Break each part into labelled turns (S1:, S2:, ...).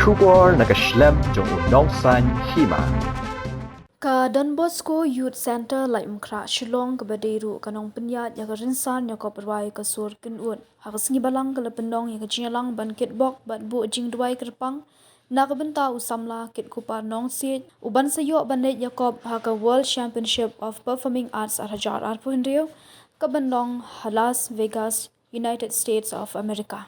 S1: Shubor nakaslem jong unong san hima.
S2: Ka Don Bosco Youth Center lai mkra Shillong ka baderu kanong penyat ya ka rinsan ya ka perwai ka sur kenut ha ka singi balang ka lependong ya ka jinyalang ban kitbok bat bu jing duai kerpang na ka benta usamla kit kupar nong sit uban sayo banet yakob ha ka World Championship of Performing Arts Hajar Arpu Hindio ka bandong Las Vegas, United States of America.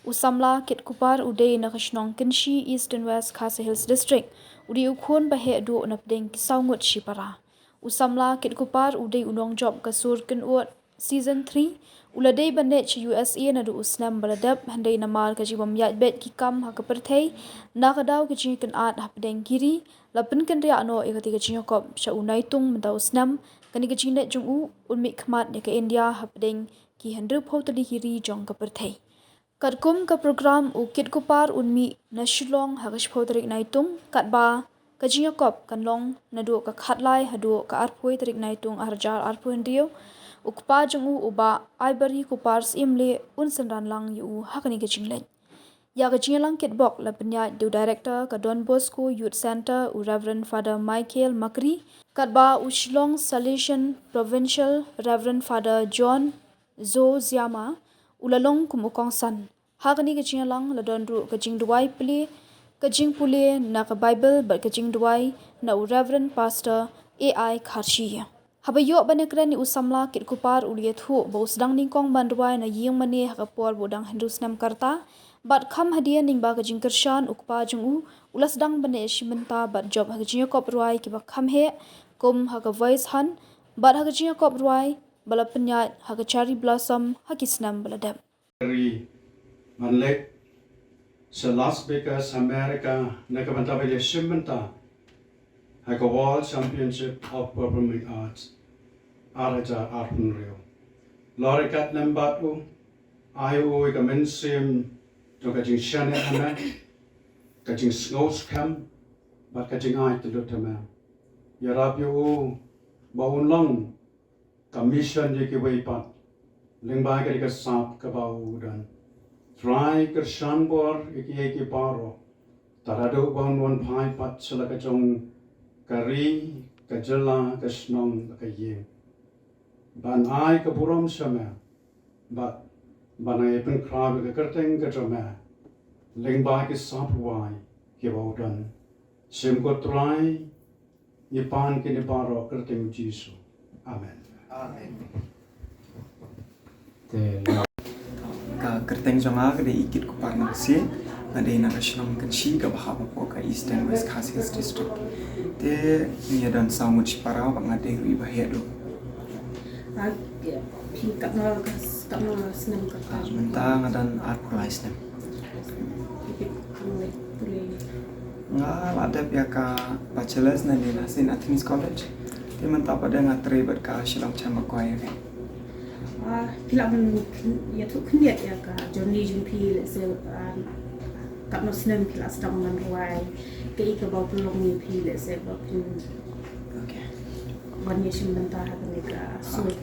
S2: Usamla kit kupar udai na kashnong Kinshi East and West Khasi Hills District udi ukhon bahe do na pdeng kisaungut shipara. Usamla kit kupar udai unong job kasur kenut season 3 uladai banet chi USA na do usnam baladap handai namal ka jibam yat bet ki kam ha ka perthei na ka daw ka jing kan at ha pdeng kiri lapin kan ria no ikati ka jing kop sha unai tung mdaw snam kani ka jing net jung u unmi khmat ne ka India ha pdeng ki handru photali kiri jong ka perthei. Kadkum ka program u kit kupar unmi na Shillong hagash photarik naitung katba kajiya kop kanlong nadu ka khatlai hadu ka arpoi tarik naitung arjar arpu hendio ukpa jungu uba Ivory kupar simle unsanran lang yu hakani ka jingle ya ka jinlang kit bok la penya du director ka Don Bosco Youth Center u Reverend Father Michael Makri katba u Shillong Salesian Provincial Reverend Father John Zo Ziama ulalong kumukong san hakani ka jinlang la donru ka jingduai pli ka jingpule na ka Bible ba ka jingduai na u Reverend Pastor AI Kharshi habayo banekran ni usamla kit kupar uliet hu ba usdang ningkong bandwai na ying mane ha ka por bodang hindusnam karta bat kham hadia ning ba ka jingkershan ukpa jungu ulasdang bane shimenta bat job ha ka jingkop ruai ki ba kham he kum ha ka voice han bat ha ka jingkop ruai bala penyat ha ka cherry blossom ha kisnam baladap
S3: manlek sa Las Vegas, America, nakabantabay shimenta ha ka World Championship of Performing Arts Araja Arpun Rio. Lori kat lembat u ayo ka mensim to ka jing shane ana ka jing snows kam bat ka jing ai tu tama. Yarap yo baun long commission ye ki way pat lingba ka sap ka bau dan try ka shanbor iki paro tarado baun wan phai pat sala ka jong kari ka jala ka snong ka ye ban ai ka buram sama bat banai pen krab ka kerteng ka jama lingba ki sap wai ki bau dan sim ko try ni pan ki ni paro kerteng jisu amen. Amen.
S4: Ka kerteng jonga ka de ikit ku parna si na de na national kanshi ka bahaba po ka East and West Khasi Hills District te ni dan samu chi para ba ngade ri ba hedo
S5: pi kapna senam ka
S4: mentang dan art price nem nga ada pia ka bachelors na ni na St. Anthony's College te mentang pada ngatre ber ka Shillong Chamber Choir ke
S5: pila man ya tu kniat ya ka Johnny Jun pi le se kapna senam pila stang man ruai ke ka ba pelong ni pi le se ba pin
S4: okay
S5: ban ye shim benta ha ka ka suit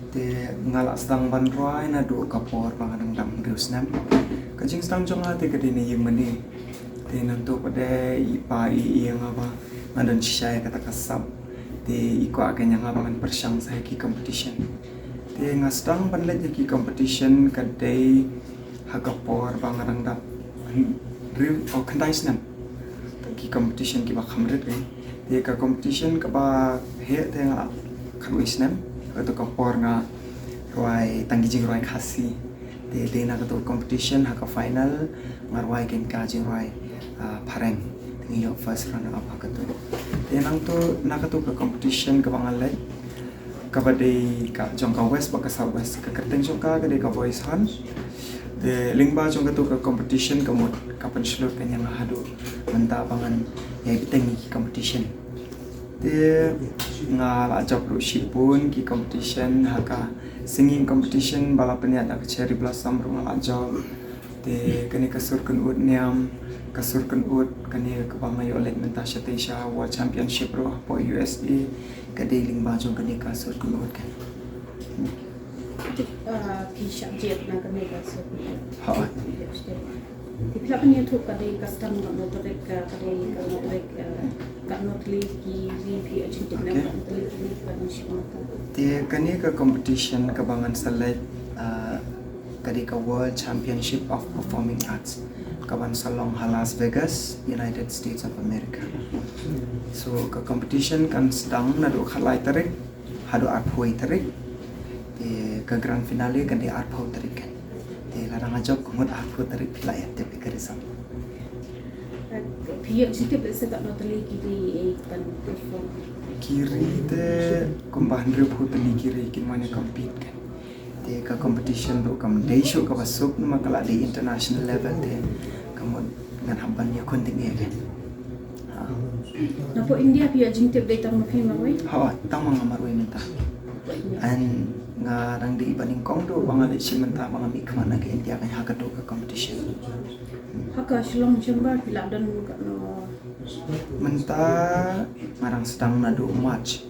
S4: te ngala stang ban roi na do kapor bangang dam reus nam kajing stang jonga te kadi ni yung mani te nanto pada ipa yang apa ngadan shisha kata kasab te iko akan yang apa man persyang saya ki competition te ngastang banlet ki competition kadai hakapor bangang dam reus o kandai snam ki competition ki ba khamret te ka competition ka ba he te nga kharui snam atau kapor nga roi tanggijing roi khasi de na to competition ha ka final ngarwai ken ka jing roi phareng tingi yo first runner up ha ka to de nang to na ka to ka competition ka bangalai ka ba de ka jong ka west ba ka south west ka kerteng jong ka de ka voice han de lingba jong ka to ka competition ka mod ka penslot kan yang hadu menta bangan yai biteng ki competition de nga la job ru shipun ki competition haka singing competition bala penya da cherry blossom ru la job te kani kasur kun ut niam kasur kun ut kani ka ba mayo let menta shatesha world championship ru po USA ka dealing ba jong kani kasur kun ut kan
S5: pi sham jet na ka me ka se
S4: ha
S5: Pila punya tu kadai custom kat motorek kadai kat motorek kat notli ki review aja tik nak notli kat mata.
S4: Te kani ka competition kabangan select kadi ka World Championship of Performing Arts kaban salong Las Vegas, United States of America. So ka competition kan sedang nado khalai tarik, hado art poi tarik. Te ka grand finale kan di art poi tarik kan. Te larang ajak kumut art poi tarik pila ya te pekarisam.
S5: Pia cerita besar kat notli ki kan perform.
S4: Kiri te kumbahan ribu tali kiri kin mana compete kan. Te ka competition do kam desho ka basuk nama kala di international level te kamu dengan hamban ya konting ya kan.
S5: Napo India pia jintip data mafi mawai.
S4: Ha tamang amarwe minta. An ngarang di ibaning kong do bangal si minta mga mikmana ke India kan hakado ka competition.
S5: Haka Shillong Chamber pila dan kat no.
S4: Minta marang sedang nado March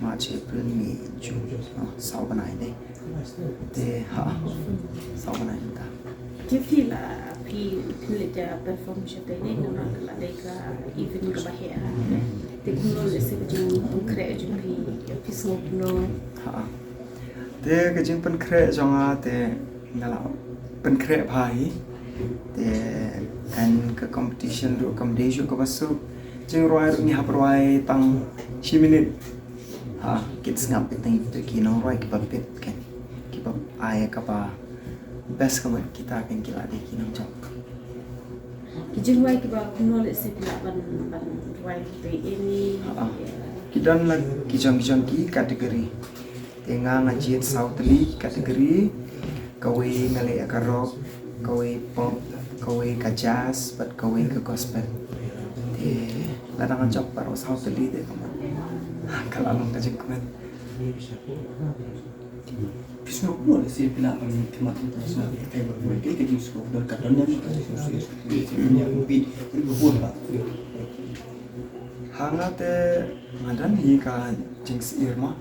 S4: April May June sau banai deh. Te sau banai minta.
S5: Jadi lah pi pilih perform siapa ini nama kalau mereka event ke bahaya. Teknologi sebetulnya konkret je pi semua no.
S4: Te kajing penkre jonga te ngala penkre bhai te kan ke competition do kam dejo ke basu jing roi ni haproi tang 10 minit kits ngap tang itu kino roi ke papit kan ki pap ai ka pa best kamat kita kan kila de kino jok
S5: Kijing wai kiba kuno le se pila ban wai pe ini.
S4: kidan lag kijang ki kategori tenga ngajit sautli kategori kawe ngale ka rock kawe pop kawe ka jazz but kawe ka gospel te ladang jok paro sautli de kamu kalau along ka jekmen
S6: Pisno pun ada sih pila temat internasional kita berbagai kejing skop dan kadangnya punya lebih berbuat lah.
S4: hanga te ngadan hi ka jings irma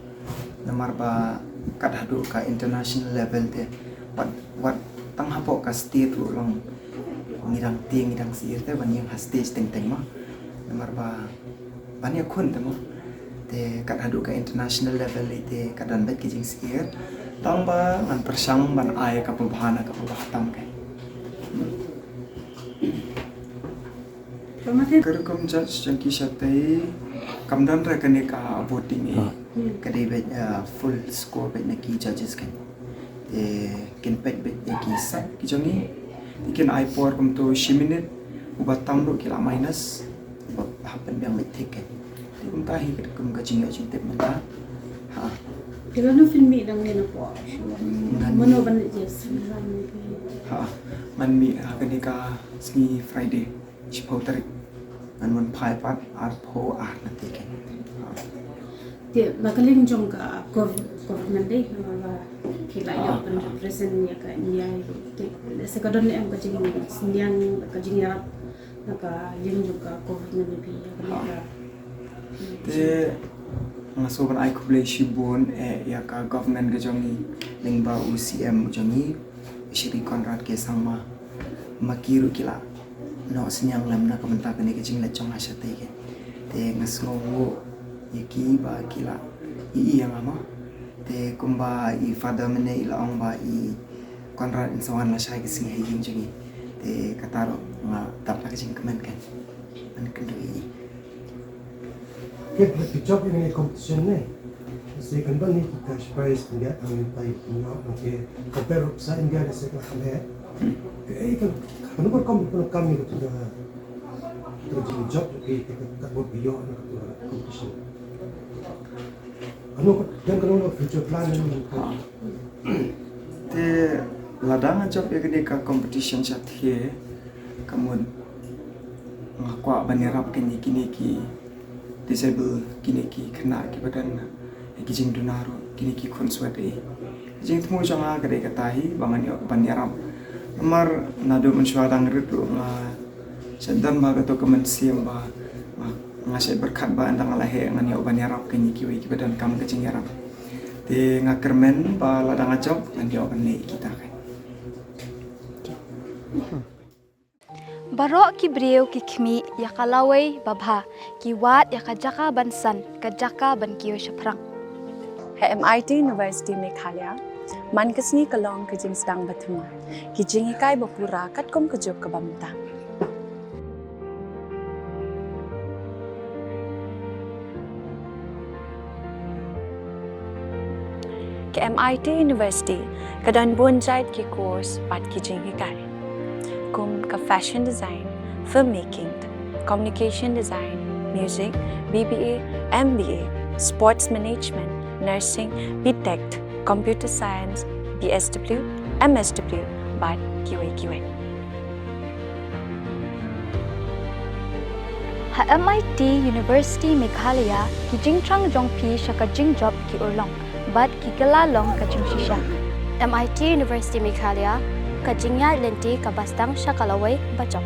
S4: namar ba kad hadu ka international level te wat tang hapo ka state ru long ngirang sir te ban yang stage teng ma namar ba ban ya kun te ma te kad hadu ka international level te kadan bet ki jings ir tang ba ngan persang ban ai ka pembahana ka pembahatam kai
S5: Pemate
S4: Kerkom judge jangki syatai kamdan rekane ka voting kade bet full score bet neki judges kan te kin pet bet neki sak ki jangi ikin ai por kum to 10 minit ubatam do kila minus happen yang metik kan kum tahi kum gajing tip mata
S5: kila no filmi dang ni na po. Mano ban yes.
S4: Man mi hakane ka sni Friday chipau tarik man pai pat art po art nanti kan
S5: Dia bakaling jong ka government day na kila yo ban represent ya ka niya se kadon em ka jing sinyang ka jing yarap naka yung juga government bi ya
S4: te ngasoban ai kuble shibun ya ka government ga jongi lingba UCM jongi Shri Conrad ke sangma makiru kila no sinyang lamna ka menta kene kejing le chong asate ke te ngasngo yaki ba kila i yang ama te kumba i father mene ila ong ba i Conrad insawan la shai ke sing heying jongi te kataro nga tapla kejing kemen kan an kendo i
S7: Get the job in a competition ne. Second one ni cash prize dia kami tay punya ke compare sa India de second kami. Kan kan kami tu dah terus job ke kat buat bio na competition. Dan kalau future plan
S4: te ladang job ya gede ka competition chat here kamu ngakwa banirap kini ki disable kini ki kena ki badan ki jing dunaro kini ki konswate jing temu janga gede katahi bangan yo banirap nomor nado mensuadang ritu nga sedan ba to kemensiam ba ngasih berkat ba andang alahe ngan yo banirap kini ki ki badan kam ke jing yarap te ngakermen ba ladang ajok ngan yo bani kita kan
S2: Barok ki breu ki khmi ya kalawai babha ki wat ya kajaka bansan kajaka ban kiyo shaprang.
S8: MIT University Meghalaya man kasni kalong ka jing sedang bathuma ki jing ikai bapura katkom ka job ka bamta. Ke MIT University kadan bonjait ki course pat ki jing ikai kum ka fashion design, filmmaking, communication design, music, BBA, MBA, sports management, nursing, BTech, computer science, BSW, MSW, but QA.
S2: Ha MIT University Meghalaya ki jingtrang jongpi shaka jing job ki urlong but ki kalalong ka jing shisha.
S9: MIT University Meghalaya ka jingya lenti ka bastang syakalaway bacok.